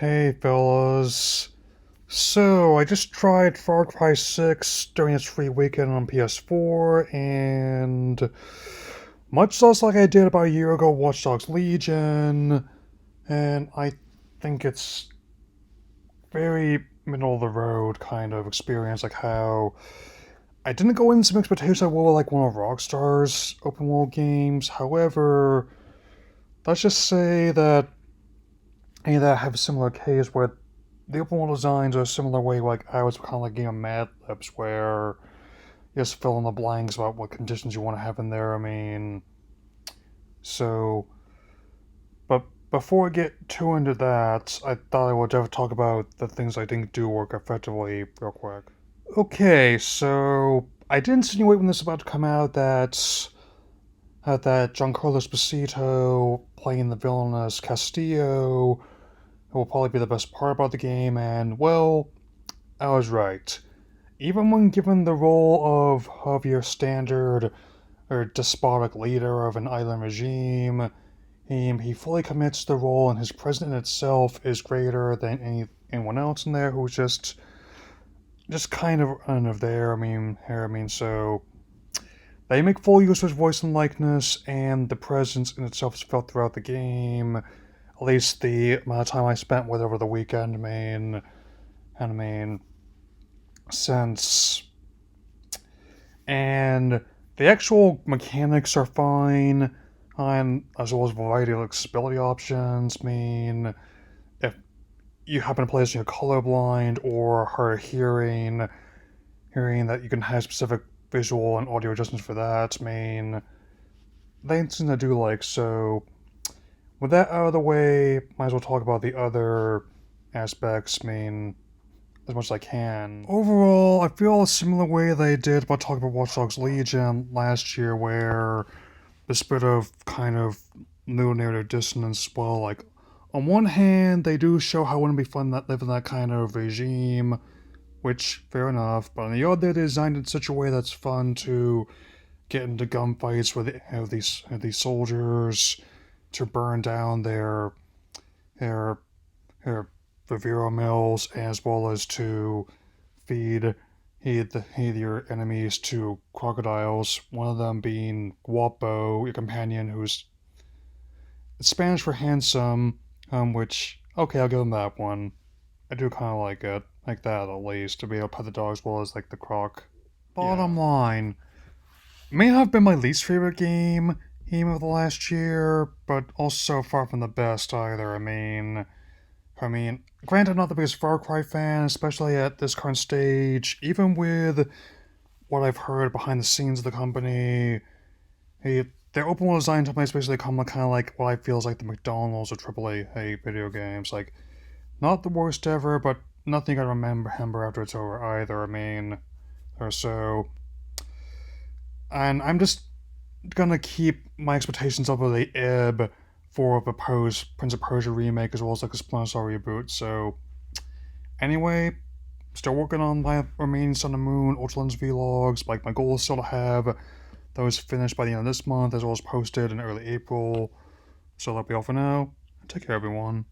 Hey fellas. So, I just tried Far Cry 6 during its free weekend on PS4, and much less like I did about a year ago, Watch Dogs Legion, and I think it's very middle of the road kind of experience, like how I didn't go in some expectations I will like one of Rockstar's open world games. However, let's just say that any that have a similar case where the open world designs are a similar way like I was kind of like Mad Libs where you just fill in the blanks about what conditions you want to have in there. So, but before I get too into that, I thought I would just talk about the things I think do work effectively real quick. Okay, so I did insinuate when this was about to come out that Giancarlo Esposito playing the villainous Castillo will probably be the best part about the game, and well, I was right. Even when given the role of your standard or despotic leader of an island regime, he fully commits to the role, and his presence in itself is greater than anyone else in there who's just kind of there. So they make full use of his voice and likeness, and the presence in itself is felt throughout the game. At least the amount of time I spent with over the weekend, and since and the actual mechanics are fine, and as well as a variety of accessibility options. If you happen to play as you're colorblind or hard hearing that you can have specific visual and audio adjustments for that. They seem to do like so. With that out of the way, might as well talk about the other aspects. As much as I can. Overall, I feel a similar way they did about talking about Watch Dogs Legion last year, where this bit of kind of new narrative dissonance. Well, like on one hand, they do show how it wouldn't be fun that live in that kind of regime, which fair enough. But on the other, they designed it in such a way that's fun to get into gunfights where they have these soldiers to burn down their their Viviro mills, as well as to feed heed your enemies to crocodiles. One of them being Guapo, your companion, who's Spanish for handsome. Which okay, I'll give him that one. I do kind of like it, like that at least, to be able to pet the dog as well as like the croc. Bottom line, may have been my least favorite game of the last year, but also far from the best either. Granted, I'm not the biggest Far Cry fan, especially at this current stage. Even with what I've heard behind the scenes of the company, their open world design templates basically come kind of like what I feel is like the McDonald's of AAA video games. Like, not the worst ever, but nothing I remember after it's over either. Or so. And I'm just gonna keep my expectations up with the ebb for a proposed Prince of Persia remake as well as like a Splinter Cell reboot. So anyway, still working on my remaining Sun and Moon Ultra Lens vlogs. Like my goal is still to have those finished by the end of this month as well as posted in early April. So that'll be all for now. Take care everyone.